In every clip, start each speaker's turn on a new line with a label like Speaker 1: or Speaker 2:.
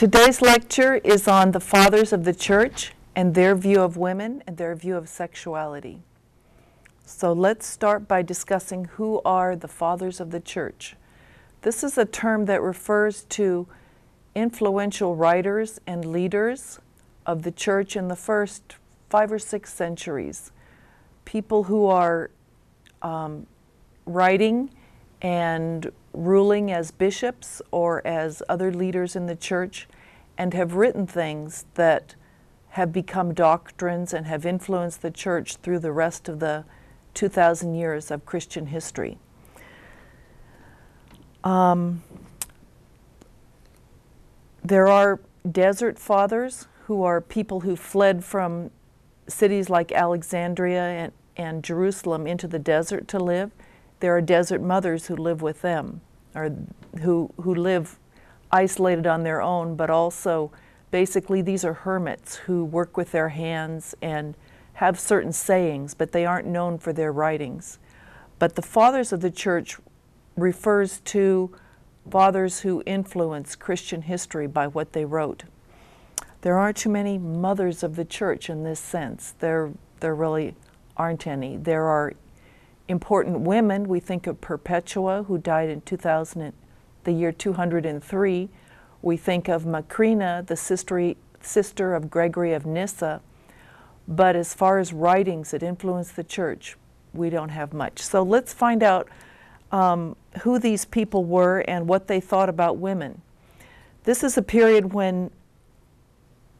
Speaker 1: Today's lecture is on the Fathers of the Church and their view of women and their view of sexuality. So let's start by discussing who are the Fathers of the Church. This is a term that refers to influential writers and leaders of the Church in the first 5 or 6 centuries. People who are writing and ruling as bishops or as other leaders in the church and have written things that have become doctrines and have influenced the church through the rest of the 2,000 years of Christian history. There are desert fathers who are people who fled from cities like Alexandria and Jerusalem into the desert to live. There are desert mothers who live with them, or who live isolated on their own, but also basically these are hermits who work with their hands and have certain sayings, but they aren't known for their writings. But the Fathers of the Church refers to fathers who influence Christian history by what they wrote. There aren't too many mothers of the church in this sense. There really aren't any. There are important women. We think of Perpetua, who died in the year 203. We think of Macrina, the sister of Gregory of Nyssa. But as far as writings that influenced the church, we don't have much. So let's find out who these people were and what they thought about women. This is a period when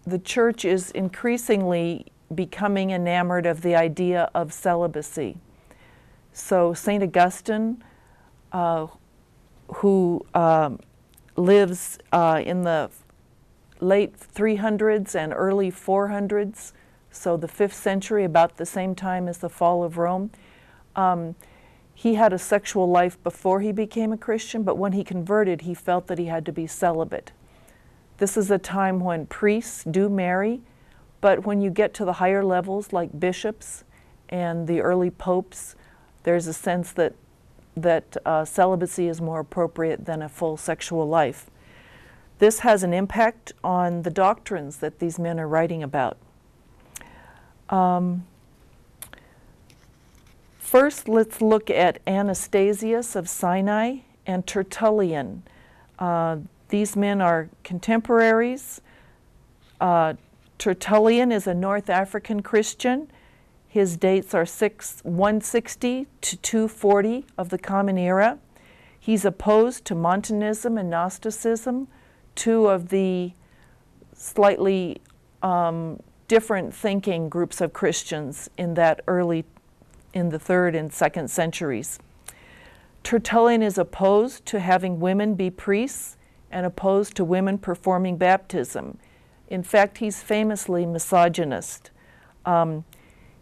Speaker 1: the church is increasingly becoming enamored of the idea of celibacy. So St. Augustine, who lives in the late 300s and early 400s, so the 5th century, about the same time as the fall of Rome, he had a sexual life before he became a Christian, but when he converted, he felt that he had to be celibate. This is a time when priests do marry, but when you get to the higher levels like bishops and the early popes, there's a sense that celibacy is more appropriate than a full sexual life. This has an impact on the doctrines that these men are writing about. First, let's look at Anastasius of Sinai and Tertullian. These men are contemporaries. Tertullian is a North African Christian. His dates are 160 to 240 of the Common Era. He's opposed to Montanism and Gnosticism, two of the slightly different thinking groups of Christians in the 3rd and 2nd centuries. Tertullian is opposed to having women be priests and opposed to women performing baptism. In fact, he's famously misogynist.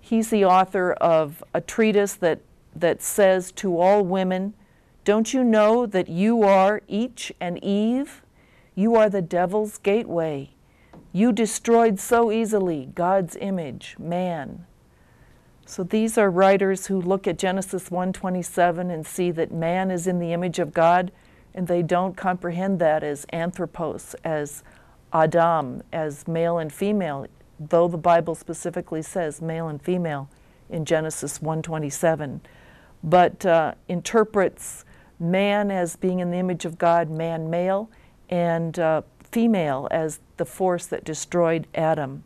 Speaker 1: He's the author of a treatise that says to all women, "Don't you know that you are each an Eve? You are the devil's gateway. You destroyed so easily God's image, man." So these are writers who look at Genesis 1:27 and see that man is in the image of God, and they don't comprehend that as anthropos, as Adam, as male and female, though the Bible specifically says male and female in Genesis 1:27, but interprets man as being in the image of God, man male, and female as the force that destroyed Adam,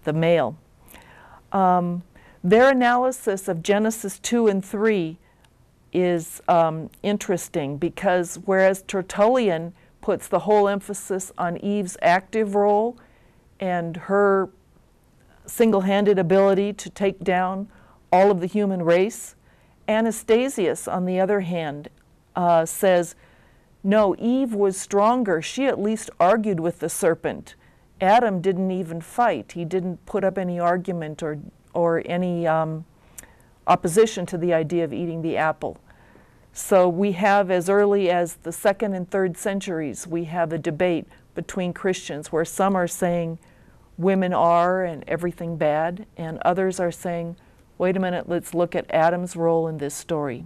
Speaker 1: the male. Their analysis of Genesis 2 and 3 is interesting because whereas Tertullian puts the whole emphasis on Eve's active role and her single-handed ability to take down all of the human race, Anastasius, on the other hand, says, no, Eve was stronger. She at least argued with the serpent. Adam didn't even fight. He didn't put up any argument or any opposition to the idea of eating the apple. So we have, as early as the 2nd and 3rd centuries, we have a debate between Christians where some are saying women are and everything bad, and others are saying, wait a minute, let's look at Adam's role in this story.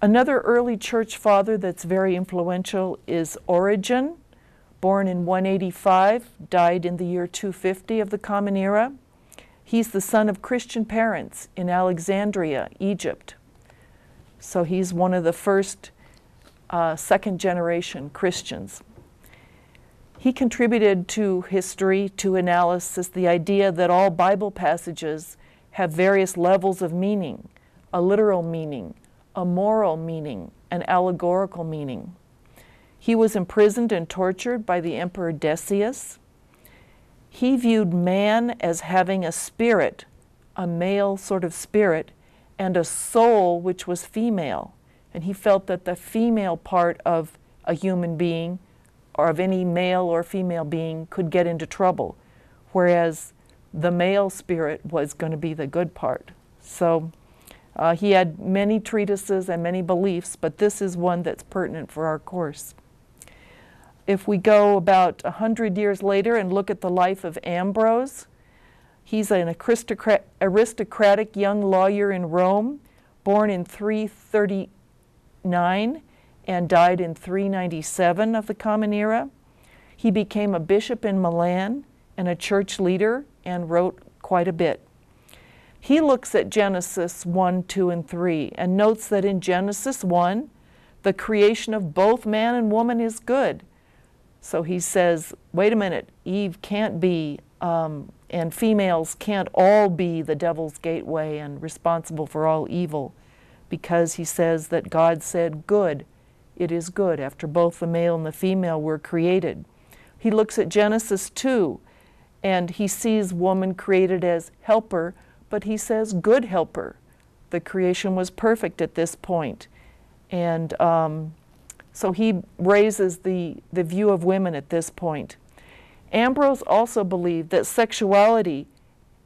Speaker 1: Another early church father that's very influential is Origen. born in 185, died in the year 250 of the Common Era. He's the son of Christian parents in Alexandria, Egypt. So he's one of the first second-generation Christians. He contributed to history, to analysis, the idea that all Bible passages have various levels of meaning, a literal meaning, a moral meaning, an allegorical meaning. He was imprisoned and tortured by the Emperor Decius. He viewed man as having a spirit, a male sort of spirit, and a soul which was female. And he felt that the female part of a human being, or of any male or female being, could get into trouble, whereas the male spirit was going to be the good part. So he had many treatises and many beliefs, but this is one that's pertinent for our course. If we go about 100 years later and look at the life of Ambrose, he's an aristocratic young lawyer in Rome, born in 339 and died in 397 of the Common Era. He became a bishop in Milan and a church leader and wrote quite a bit. He looks at Genesis 1, 2, and 3 and notes that in Genesis 1, the creation of both man and woman is good. So he says, wait a minute, Eve can't be, and females can't all be the devil's gateway and responsible for all evil, because he says that God said good. It is good after both the male and the female were created. He looks at Genesis 2 and he sees woman created as helper, but he says good helper. The creation was perfect at this point. And so he raises the view of women at this point. Ambrose also believed that sexuality,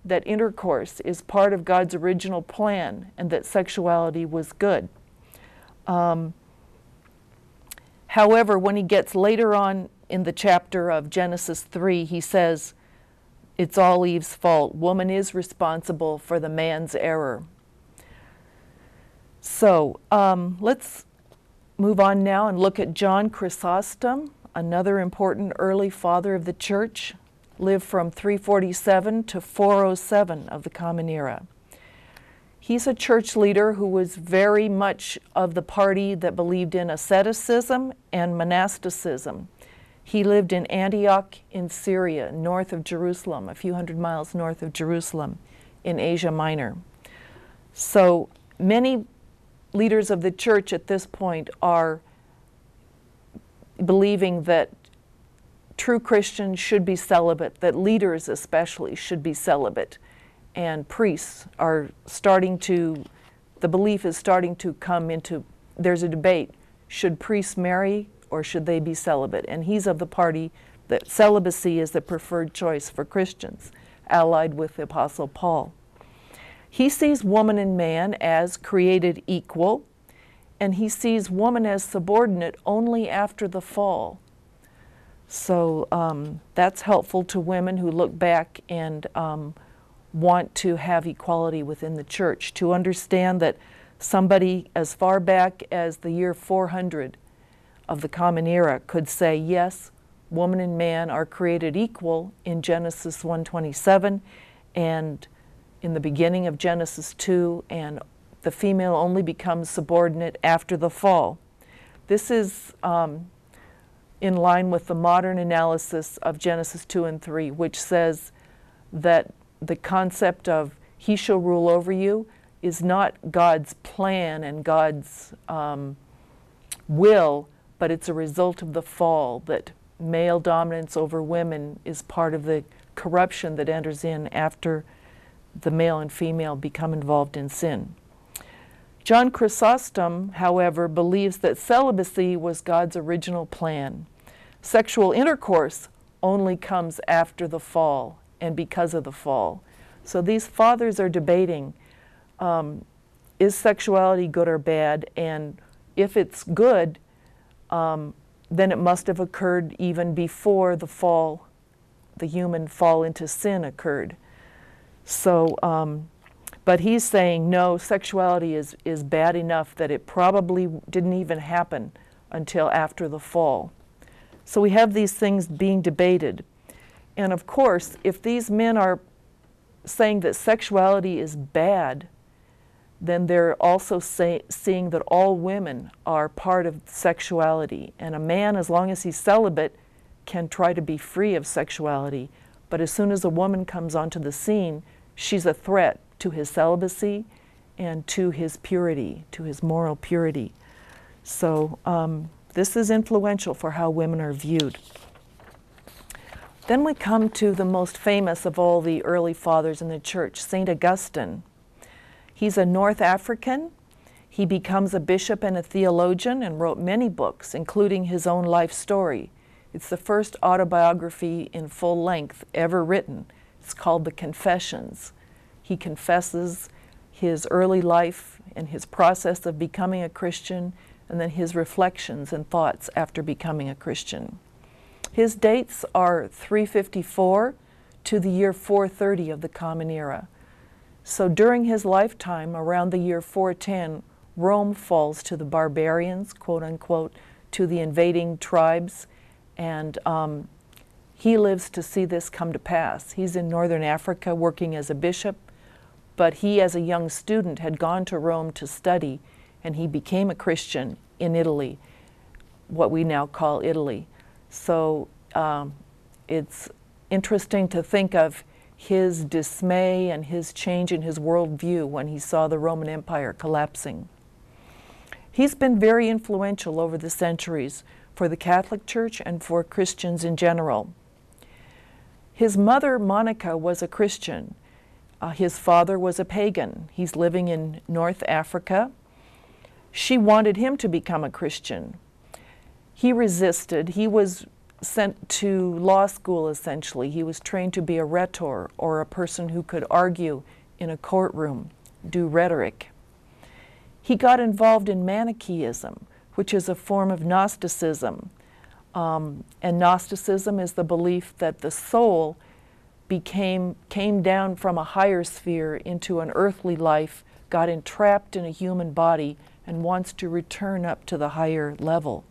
Speaker 1: that intercourse, is part of God's original plan and that sexuality was good. However, when he gets later on in the chapter of Genesis 3, he says, it's all Eve's fault. Woman is responsible for the man's error. So let's move on now and look at John Chrysostom, another important early father of the church, lived from 347 to 407 of the Common Era. He's a church leader who was very much of the party that believed in asceticism and monasticism. He lived in Antioch in Syria, north of Jerusalem, a few hundred miles north of Jerusalem, in Asia Minor. So many leaders of the church at this point are believing that true Christians should be celibate, that leaders especially should be celibate. And priests are starting to, the belief is starting to come into, there's a debate, should priests marry or should they be celibate? And he's of the party that celibacy is the preferred choice for Christians, allied with the Apostle Paul. He sees woman and man as created equal, and he sees woman as subordinate only after the fall. So that's helpful to women who look back and want to have equality within the church, to understand that somebody as far back as the year 400 of the Common Era could say, yes, woman and man are created equal in Genesis 1:27 and in the beginning of Genesis 2, and the female only becomes subordinate after the fall. This is in line with the modern analysis of Genesis 2 and 3, which says that the concept of he shall rule over you is not God's plan and God's will, but it's a result of the fall, that male dominance over women is part of the corruption that enters in after the male and female become involved in sin. John Chrysostom, however, believes that celibacy was God's original plan. Sexual intercourse only comes after the fall and because of the fall. So these fathers are debating, is sexuality good or bad? And if it's good, then it must have occurred even before the fall, the human fall into sin occurred. So, but he's saying, no, sexuality is bad enough that it probably didn't even happen until after the fall. So we have these things being debated. And of course, if these men are saying that sexuality is bad, then they're also seeing that all women are part of sexuality. And a man, as long as he's celibate, can try to be free of sexuality. But as soon as a woman comes onto the scene, she's a threat to his celibacy and to his purity, to his moral purity. So this is influential for how women are viewed. Then we come to the most famous of all the early fathers in the church, St. Augustine. He's a North African. He becomes a bishop and a theologian and wrote many books, including his own life story. It's the first autobiography in full length ever written. It's called The Confessions. He confesses his early life and his process of becoming a Christian, and then his reflections and thoughts after becoming a Christian. His dates are 354 to the year 430 of the Common Era. So during his lifetime, around the year 410, Rome falls to the barbarians, quote unquote, to the invading tribes, and he lives to see this come to pass. He's in northern Africa working as a bishop, but he, as a young student, had gone to Rome to study, and he became a Christian in Italy, what we now call Italy. So it's interesting to think of his dismay and his change in his worldview when he saw the Roman Empire collapsing. He's been very influential over the centuries for the Catholic Church and for Christians in general. His mother, Monica, was a Christian. His father was a pagan. He's living in North Africa. She wanted him to become a Christian. He resisted. He was sent to law school, essentially. He was trained to be a rhetor, or a person who could argue in a courtroom, do rhetoric. He got involved in Manichaeism, which is a form of Gnosticism. And Gnosticism is the belief that the soul came down from a higher sphere into an earthly life, got entrapped in a human body, and wants to return up to the higher level.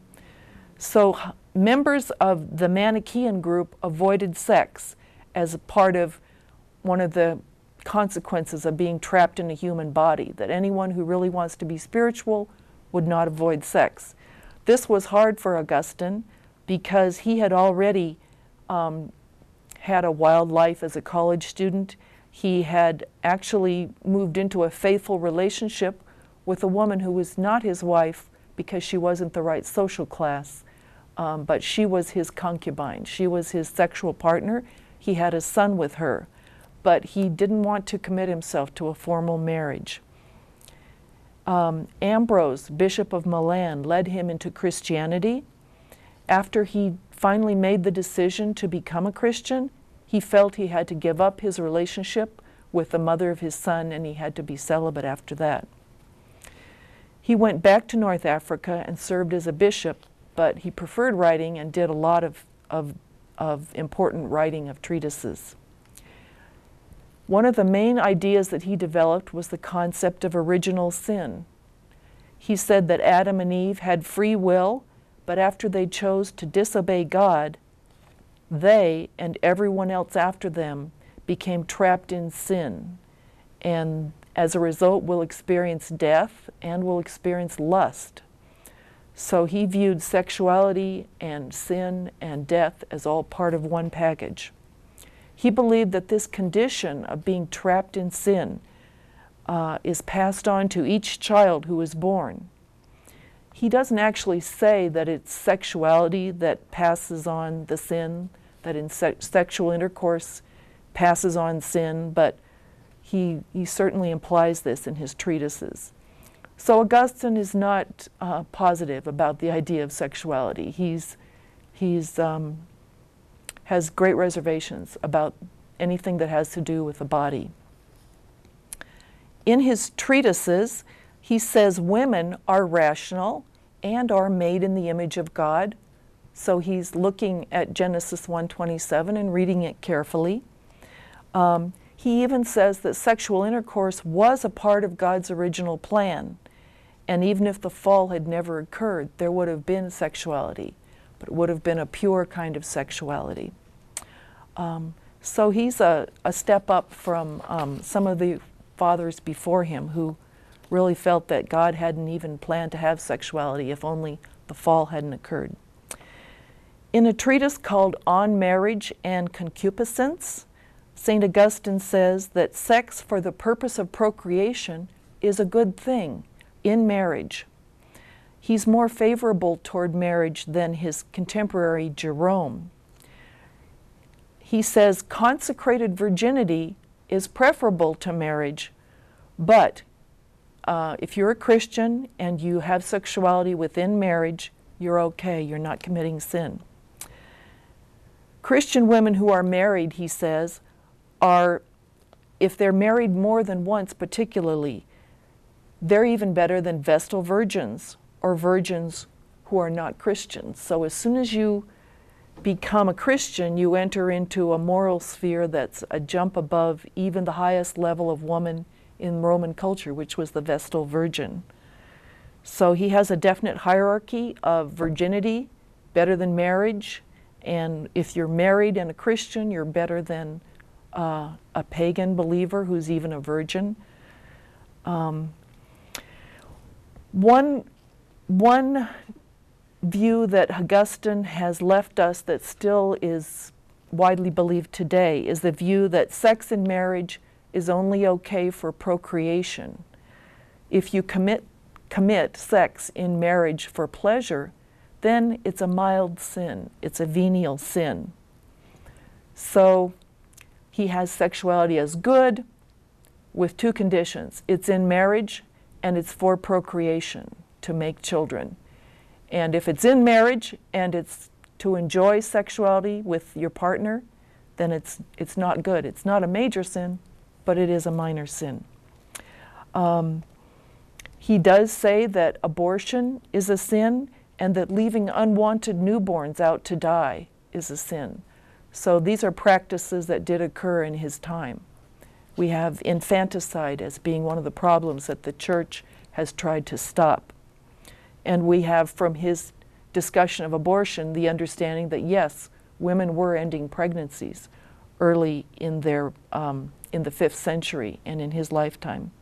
Speaker 1: So members of the Manichaean group avoided sex as a part of one of the consequences of being trapped in a human body, that anyone who really wants to be spiritual would not avoid sex. This was hard for Augustine because he had already had a wild life as a college student. He had actually moved into a faithful relationship with a woman who was not his wife because she wasn't the right social class, but she was his concubine. She was his sexual partner. He had a son with her, but he didn't want to commit himself to a formal marriage. Ambrose, Bishop of Milan, led him into Christianity. After he finally made the decision to become a Christian, he felt he had to give up his relationship with the mother of his son, and he had to be celibate after that. He went back to North Africa and served as a bishop, but he preferred writing and did a lot of important writing of treatises. One of the main ideas that he developed was the concept of original sin. He said that Adam and Eve had free will, but after they chose to disobey God, they and everyone else after them became trapped in sin, and as a result will experience death and will experience lust. So he viewed sexuality and sin and death as all part of one package. He believed that this condition of being trapped in sin is passed on to each child who is born. He doesn't actually say that it's sexuality that passes on the sin, that in sexual intercourse passes on sin, but he certainly implies this in his treatises. So Augustine is not positive about the idea of sexuality. He's has great reservations about anything that has to do with the body. In his treatises, he says women are rational and are made in the image of God. So he's looking at Genesis 1:27 and reading it carefully. He even says that sexual intercourse was a part of God's original plan. And even if the fall had never occurred, there would have been sexuality. but it would have been a pure kind of sexuality. So he's a step up from some of the fathers before him who really felt that God hadn't even planned to have sexuality if only the fall hadn't occurred. In a treatise called On Marriage and Concupiscence, St. Augustine says that sex for the purpose of procreation is a good thing in marriage. He's more favorable toward marriage than his contemporary Jerome. He says consecrated virginity is preferable to marriage, but if you're a Christian and you have sexuality within marriage, you're okay, you're not committing sin. Christian women who are married, he says, are, if they're married more than once particularly, they're even better than Vestal virgins or virgins who are not Christians. So as soon as you become a Christian, you enter into a moral sphere that's a jump above even the highest level of woman in Roman culture, which was the Vestal virgin. So he has a definite hierarchy of virginity, better than marriage, and if you're married and a Christian, you're better than a pagan believer who's even a virgin. One view that Augustine has left us that still is widely believed today is the view that sex in marriage is only okay for procreation. If you commit sex in marriage for pleasure, then it's a mild sin. It's a venial sin. So he has sexuality as good with two conditions. It's in marriage and it's for procreation, to make children. And if it's in marriage and it's to enjoy sexuality with your partner, then it's not good. It's not a major sin, but it is a minor sin. He does say that abortion is a sin and that leaving unwanted newborns out to die is a sin. So these are practices that did occur in his time. We have infanticide as being one of the problems that the church has tried to stop. And we have, from his discussion of abortion, the understanding that yes, women were ending pregnancies early in the 5th century and in his lifetime.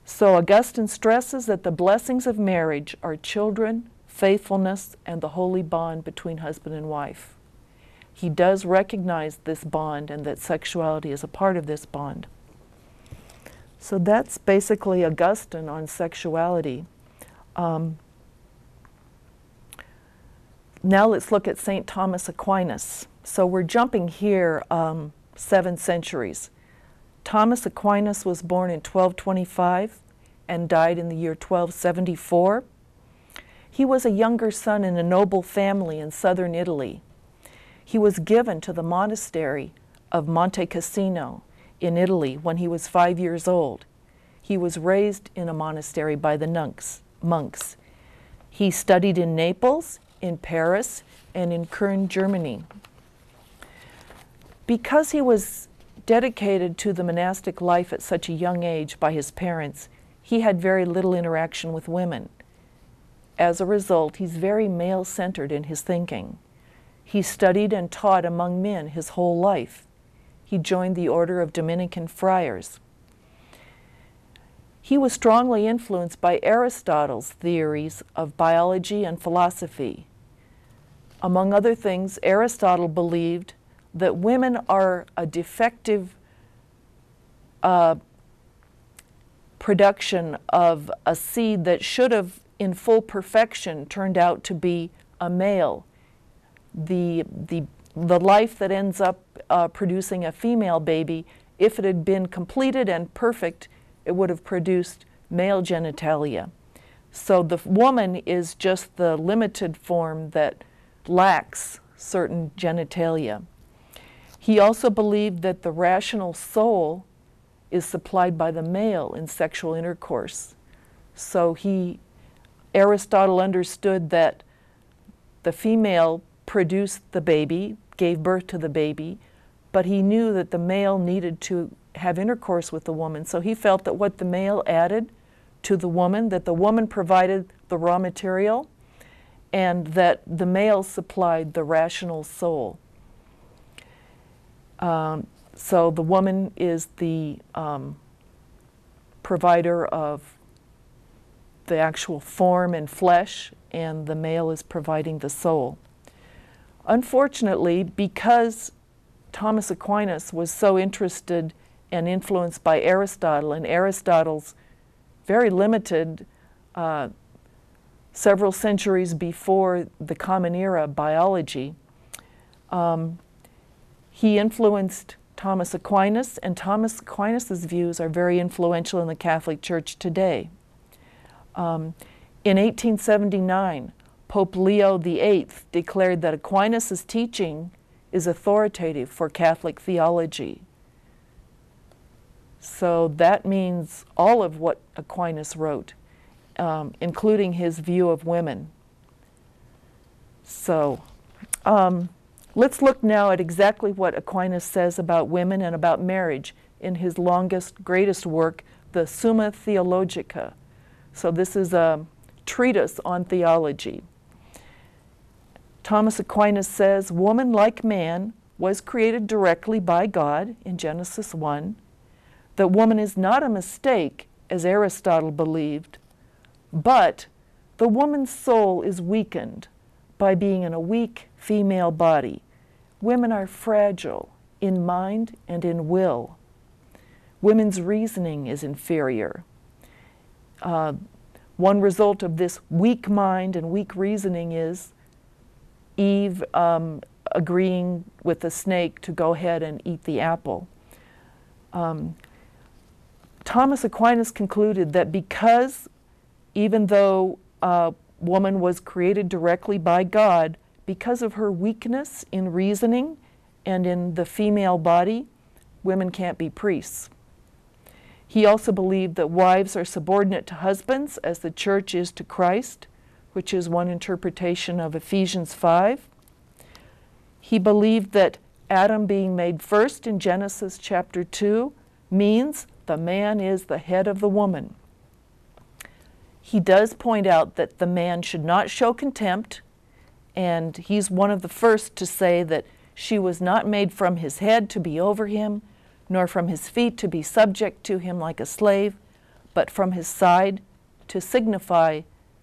Speaker 1: So Augustine stresses that the blessings of marriage are children, faithfulness, and the holy bond between husband and wife. He does recognize this bond and that sexuality is a part of this bond. So that's basically Augustine on sexuality. Now let's look at St. Thomas Aquinas. So we're jumping here 7 centuries. Thomas Aquinas was born in 1225 and died in the year 1274. He was a younger son in a noble family in southern Italy. He was given to the monastery of Monte Cassino in Italy when he was 5 years old. He was raised in a monastery by the monks. He studied in Naples, in Paris, and in Köln, Germany. Because he was dedicated to the monastic life at such a young age by his parents, he had very little interaction with women. As a result, he's very male-centered in his thinking. He studied and taught among men his whole life. He joined the order of Dominican friars. He was strongly influenced by Aristotle's theories of biology and philosophy. Among other things, Aristotle believed that women are a defective production of a seed that should have, in full perfection, turned out to be a male. The life that ends up producing a female baby, if it had been completed and perfect, it would have produced male genitalia. So the woman is just the limited form that lacks certain genitalia. He also believed that the rational soul is supplied by the male in sexual intercourse. So Aristotle understood that the female produced the baby, gave birth to the baby, but he knew that the male needed to have intercourse with the woman. So he felt that what the male added to the woman, that the woman provided the raw material, and that the male supplied the rational soul. So the woman is the provider of the actual form and flesh, and the male is providing the soul. Unfortunately, because Thomas Aquinas was so interested and influenced by Aristotle, and Aristotle's very limited, several centuries before the Common Era biology, he influenced Thomas Aquinas, and Thomas Aquinas' views are very influential in the Catholic Church today. In 1879, Pope Leo VIII declared that Aquinas' teaching is authoritative for Catholic theology. So that means all of what Aquinas wrote, including his view of women. So let's look now at exactly what Aquinas says about women and about marriage in his longest, greatest work, the Summa Theologica. So this is a treatise on theology. Thomas Aquinas says, woman, like man, was created directly by God in Genesis 1, that woman is not a mistake, as Aristotle believed, but the woman's soul is weakened by being in a weak female body. Women are fragile in mind and in will. Women's reasoning is inferior. One result of this weak mind and weak reasoning is Eve agreeing with the snake to go ahead and eat the apple. Thomas Aquinas concluded that because, even though woman was created directly by God, because of her weakness in reasoning and in the female body, women can't be priests. He also believed that wives are subordinate to husbands as the church is to Christ, which is one interpretation of Ephesians 5. He believed that Adam being made first in Genesis chapter 2 means the man is the head of the woman. He does point out that the man should not show contempt, and he's one of the first to say that she was not made from his head to be over him, nor from his feet to be subject to him like a slave, but from his side to signify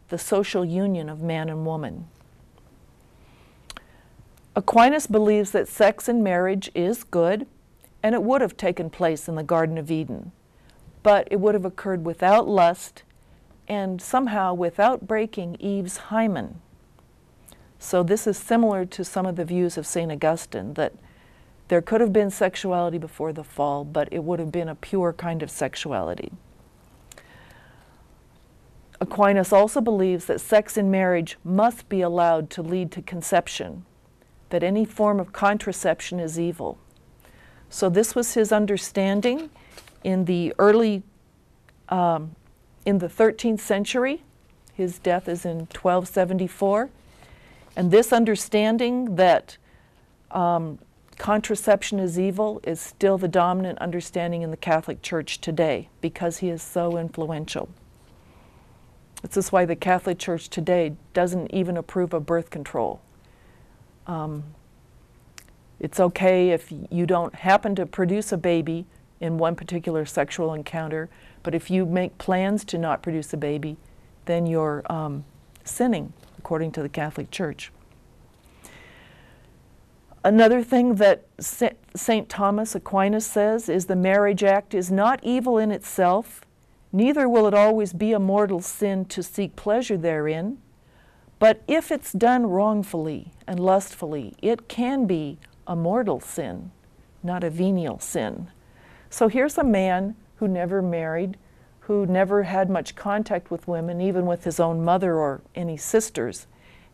Speaker 1: the social union of man and woman. Aquinas believes that sex in marriage is good, and it would have taken place in the Garden of Eden, but it would have occurred without lust and somehow without breaking Eve's hymen. So this is similar to some of the views of St. Augustine, that there could have been sexuality before the fall, but it would have been a pure kind of sexuality. Aquinas also believes that sex in marriage must be allowed to lead to conception, that any form of contraception is evil. So this was his understanding in the early, in the 13th century. His death is in 1274. And this understanding that contraception is evil is still the dominant understanding in the Catholic Church today, because he is so influential. This is why the Catholic Church today doesn't even approve of birth control. It's okay if you don't happen to produce a baby in one particular sexual encounter, but if you make plans to not produce a baby, then you're sinning, according to the Catholic Church. Another thing that St. Thomas Aquinas says is the marriage act is not evil in itself, neither will it always be a mortal sin to seek pleasure therein, but if it's done wrongfully and lustfully, it can be a mortal sin, not a venial sin. So here's a man who never married, who never had much contact with women, even with his own mother or any sisters,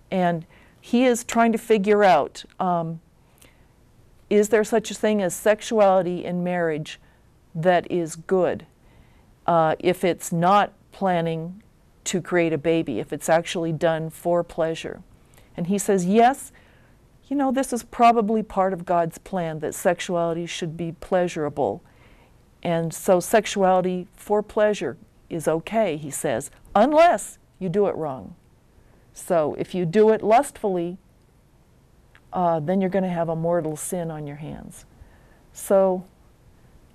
Speaker 1: and he is trying to figure out, is there such a thing as sexuality in marriage that is good if it's not planning to create a baby, if it's actually done for pleasure? And he says, yes, you know, this is probably part of God's plan, that sexuality should be pleasurable. And so sexuality for pleasure is okay, he says, unless you do it wrong. So if you do it lustfully, then you're going to have a mortal sin on your hands. So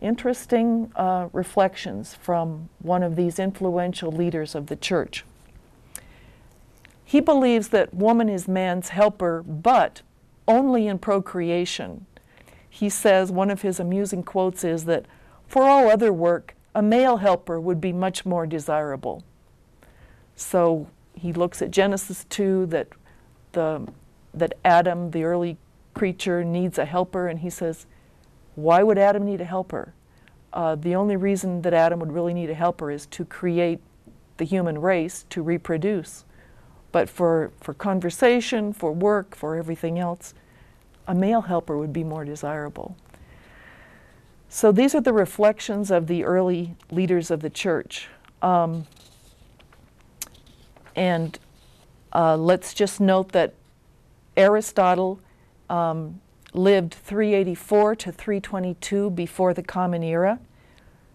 Speaker 1: interesting reflections from one of these influential leaders of the church. He believes that woman is man's helper, but only in procreation. He says, one of his amusing quotes is that for all other work, a male helper would be much more desirable. So he looks at Genesis 2, that Adam, the early creature, needs a helper, and he says, why would Adam need a helper? The only reason that Adam would really need a helper is to create the human race, to reproduce. But for conversation, for work, for everything else, a male helper would be more desirable. So these are the reflections of the early leaders of the church. Let's just note that Aristotle lived 384 to 322 before the Common Era.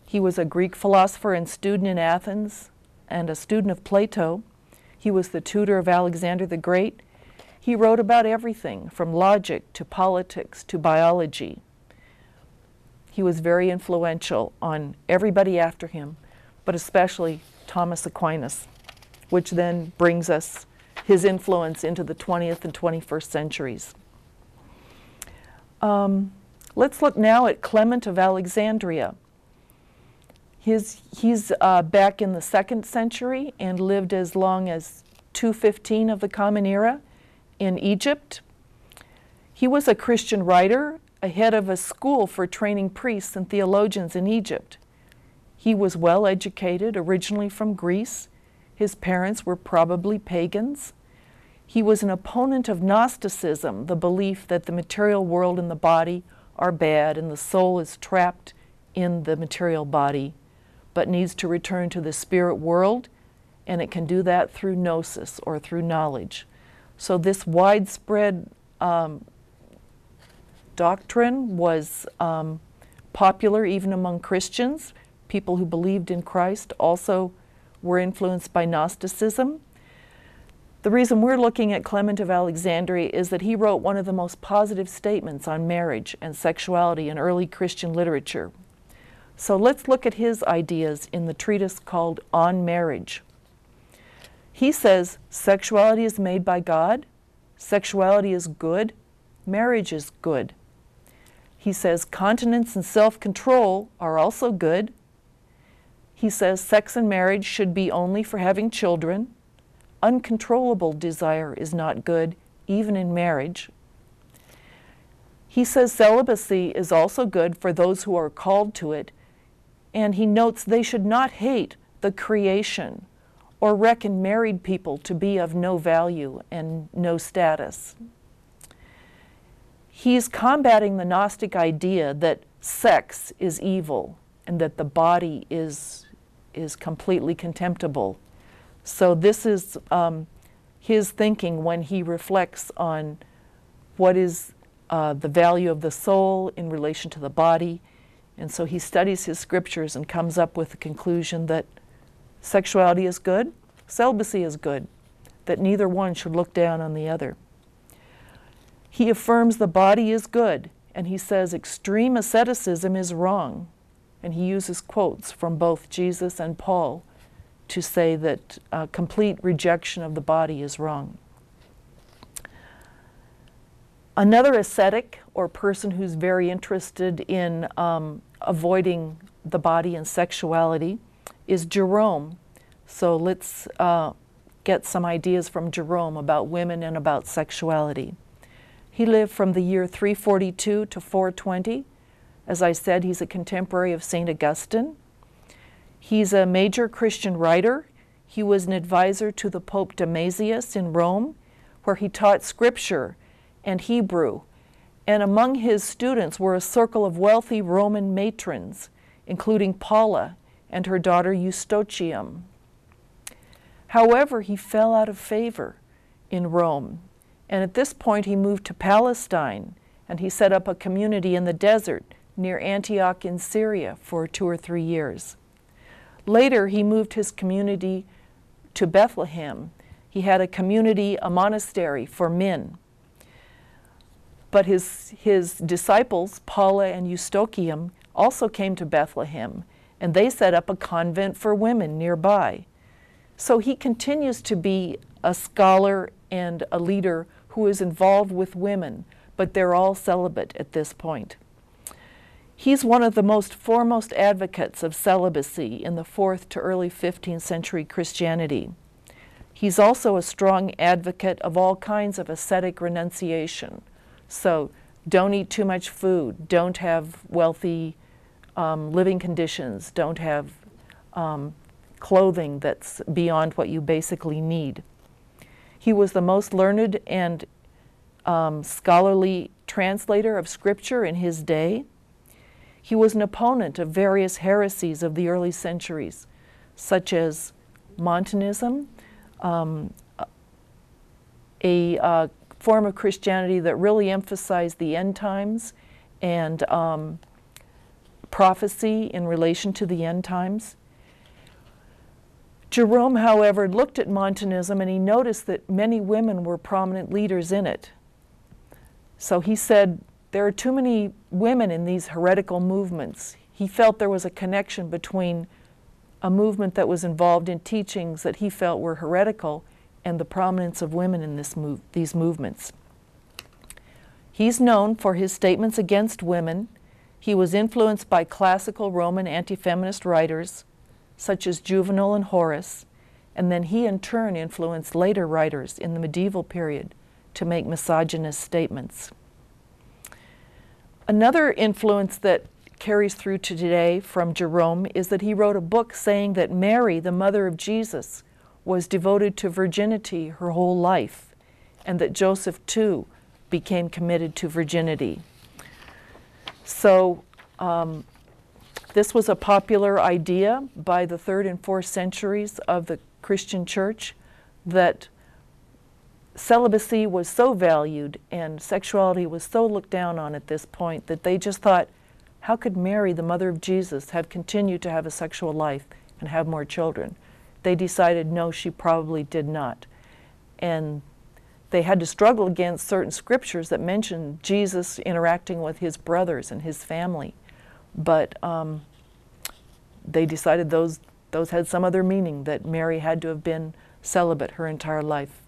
Speaker 1: He was a Greek philosopher and student in Athens and a student of Plato. He was the tutor of Alexander the Great. He wrote about everything from logic to politics to biology. He was very influential on everybody after him, but especially Thomas Aquinas, which then brings us his influence into the 20th and 21st centuries. Let's look now at Clement of Alexandria. He's back in the 2nd century and lived as long as 215 of the Common Era in Egypt. He was a Christian writer, ahead of a school for training priests and theologians in Egypt. He was well educated, originally from Greece. His parents were probably pagans. He was an opponent of Gnosticism, the belief that the material world and the body are bad and the soul is trapped in the material body, but needs to return to the spirit world, and it can do that through gnosis or through knowledge. So this widespread doctrine was popular even among Christians. People who believed in Christ also were influenced by Gnosticism. The reason we're looking at Clement of Alexandria is that he wrote one of the most positive statements on marriage and sexuality in early Christian literature. So let's look at his ideas in the treatise called On Marriage. He says, sexuality is made by God, sexuality is good, marriage is good. He says continence and self-control are also good. He says sex and marriage should be only for having children. Uncontrollable desire is not good, even in marriage. He says celibacy is also good for those who are called to it, and he notes they should not hate the creation or reckon married people to be of no value and no status. He's combating the Gnostic idea that sex is evil and that the body is completely contemptible. So this is his thinking when he reflects on what is the value of the soul in relation to the body. And so he studies his scriptures and comes up with the conclusion that sexuality is good, celibacy is good, that neither one should look down on the other. He affirms the body is good, and he says extreme asceticism is wrong. And he uses quotes from both Jesus and Paul to say that complete rejection of the body is wrong. Another ascetic, or person who's very interested in avoiding the body and sexuality, is Jerome. So let's get some ideas from Jerome about women and about sexuality. He lived from the year 342 to 420. As I said, he's a contemporary of St. Agustin. He's a major Christian writer. He was an advisor to the Pope Damasius in Rome, where he taught Scripture and Hebrew. And among his students were a circle of wealthy Roman matrons, including Paula and her daughter Eustochium. However, he fell out of favor in Rome. And at this point, he moved to Palestine, and he set up a community in the desert near Antioch in Syria for 2 or 3 years. Later, he moved his community to Bethlehem He had a community, a monastery for men. But his disciples, Paula and Eustochium, also came to Bethlehem, and they set up a convent for women nearby. So he continues to be a scholar and a leader who is involved with women, but they're all celibate at this point. He's one of the most foremost advocates of celibacy in the 4th to early 15th century Christianity. He's also a strong advocate of all kinds of ascetic renunciation. So don't eat too much food, don't have wealthy living conditions, don't have clothing that's beyond what you basically need. He was the most learned and scholarly translator of Scripture in his day. He was an opponent of various heresies of the early centuries, such as Montanism, a form of Christianity that really emphasized the end times and prophecy in relation to the end times. Jerome, however, looked at Montanism and he noticed that many women were prominent leaders in it. So he said, there are too many women in these heretical movements. He felt there was a connection between a movement that was involved in teachings that he felt were heretical and the prominence of women in these movements. He's known for his statements against women. He was influenced by classical Roman anti-feminist writers such as Juvenal and Horace, and then he in turn influenced later writers in the medieval period to make misogynist statements. Another influence that carries through to today from Jerome is that he wrote a book saying that Mary, the mother of Jesus, was devoted to virginity her whole life, and that Joseph too became committed to virginity. So this was a popular idea by the 3rd and 4th centuries of the Christian church, that celibacy was so valued and sexuality was so looked down on at this point that they just thought, how could Mary, the mother of Jesus, have continued to have a sexual life and have more children? They decided, no, she probably did not. And they had to struggle against certain scriptures that mentioned Jesus interacting with his brothers and his family. But they decided those had some other meaning, that Mary had to have been celibate her entire life.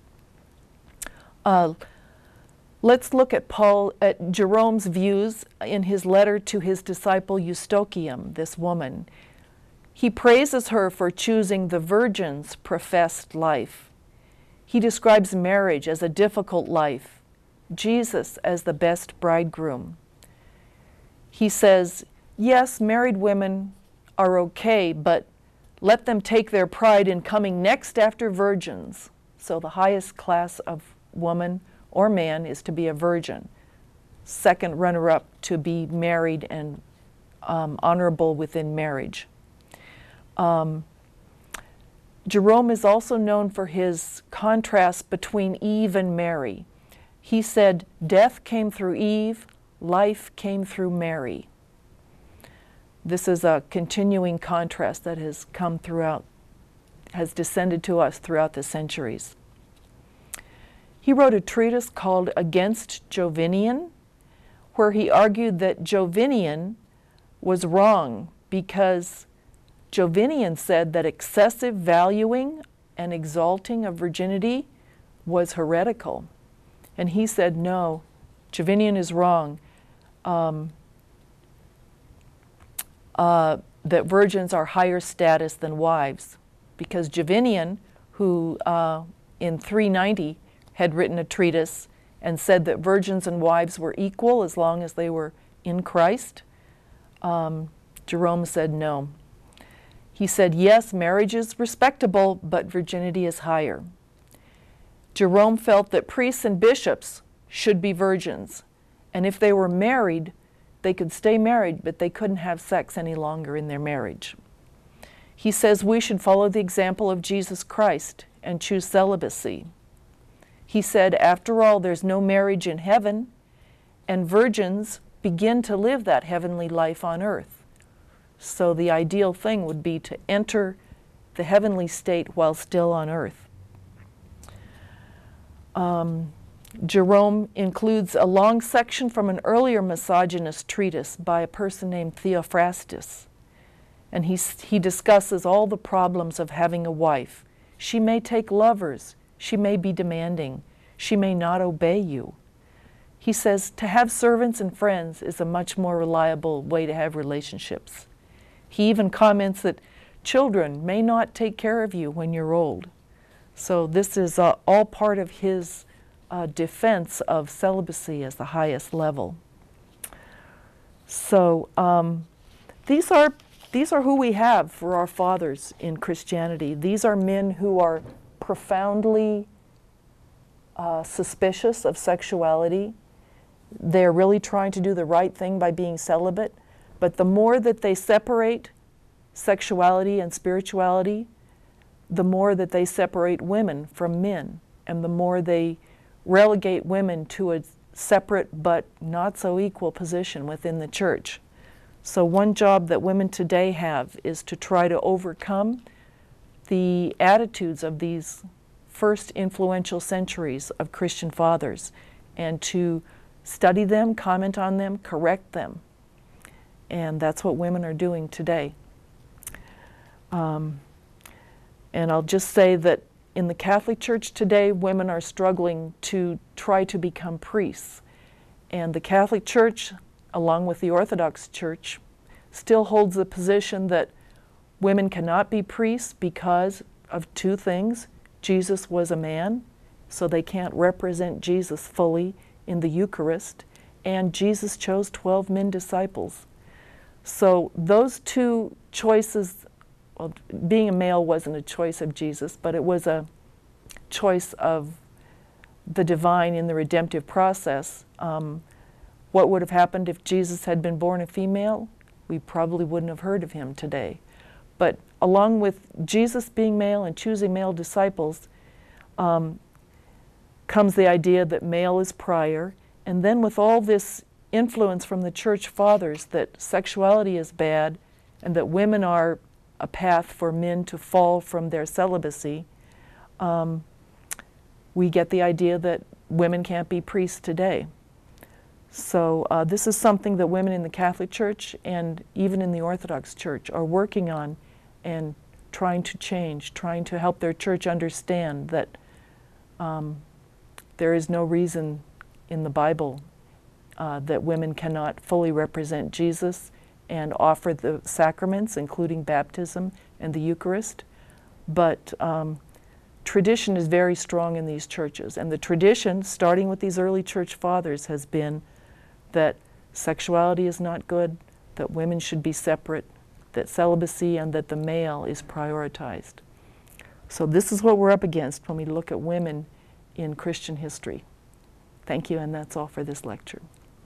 Speaker 1: Let's look at Jerome's views in his letter to his disciple Eustochium, this woman. He praises her for choosing the virgin's professed life. He describes marriage as a difficult life, Jesus as the best bridegroom. He says, yes, married women are okay, but let them take their pride in coming next after virgins. So the highest class of woman or man is to be a virgin. Second runner-up to be married and honorable within marriage. Jerome is also known for his contrast between Eve and Mary. He said, death came through Eve, life came through Mary. This is a continuing contrast that has come throughout, has descended to us throughout the centuries. He wrote a treatise called Against Jovinian, where he argued that Jovinian was wrong because Jovinian said that excessive valuing and exalting of virginity was heretical. And he said, no, Jovinian is wrong. That virgins are higher status than wives, because Jovinian, who in 390 had written a treatise and said that virgins and wives were equal as long as they were in Christ, Jerome said no. He said, yes, marriage is respectable, but virginity is higher. Jerome felt that priests and bishops should be virgins, and if they were married, they could stay married, but they couldn't have sex any longer in their marriage. He says we should follow the example of Jesus Christ and choose celibacy. He said, after all, there's no marriage in heaven, and virgins begin to live that heavenly life on earth. So the ideal thing would be to enter the heavenly state while still on earth. Jerome includes a long section from an earlier misogynist treatise by a person named Theophrastus. And he discusses all the problems of having a wife. She may take lovers. She may be demanding. She may not obey you. He says to have servants and friends is a much more reliable way to have relationships. He even comments that children may not take care of you when you're old. So this is all part of his defense of celibacy as the highest level. So these are who we have for our fathers in Christianity. These are men who are profoundly suspicious of sexuality. They're really trying to do the right thing by being celibate. But the more that they separate sexuality and spirituality, the more that they separate women from men, and the more they relegate women to a separate but not so equal position within the church. So one job that women today have is to try to overcome the attitudes of these first influential centuries of Christian fathers, and to study them, comment on them, correct them. And that's what women are doing today. And I'll just say that in the Catholic Church today, women are struggling to try to become priests. And the Catholic Church, along with the Orthodox Church, still holds the position that women cannot be priests because of two things. Jesus was a man, so they can't represent Jesus fully in the Eucharist, and Jesus chose 12 men disciples. So those two choices, well, being a male wasn't a choice of Jesus, but it was a choice of the divine in the redemptive process. What would have happened if Jesus had been born a female? We probably wouldn't have heard of him today. But along with Jesus being male and choosing male disciples, comes the idea that male is prior, and then with all this influence from the church fathers that sexuality is bad and that women are a path for men to fall from their celibacy, we get the idea that women can't be priests today. So this is something that women in the Catholic Church and even in the Orthodox Church are working on and trying to change, trying to help their church understand that there is no reason in the Bible that women cannot fully represent Jesus and offer the sacraments, including baptism and the Eucharist. But tradition is very strong in these churches. And the tradition, starting with these early church fathers, has been that sexuality is not good, that women should be separate, that celibacy and that the male is prioritized. So this is what we're up against when we look at women in Christian history. Thank you, and that's all for this lecture.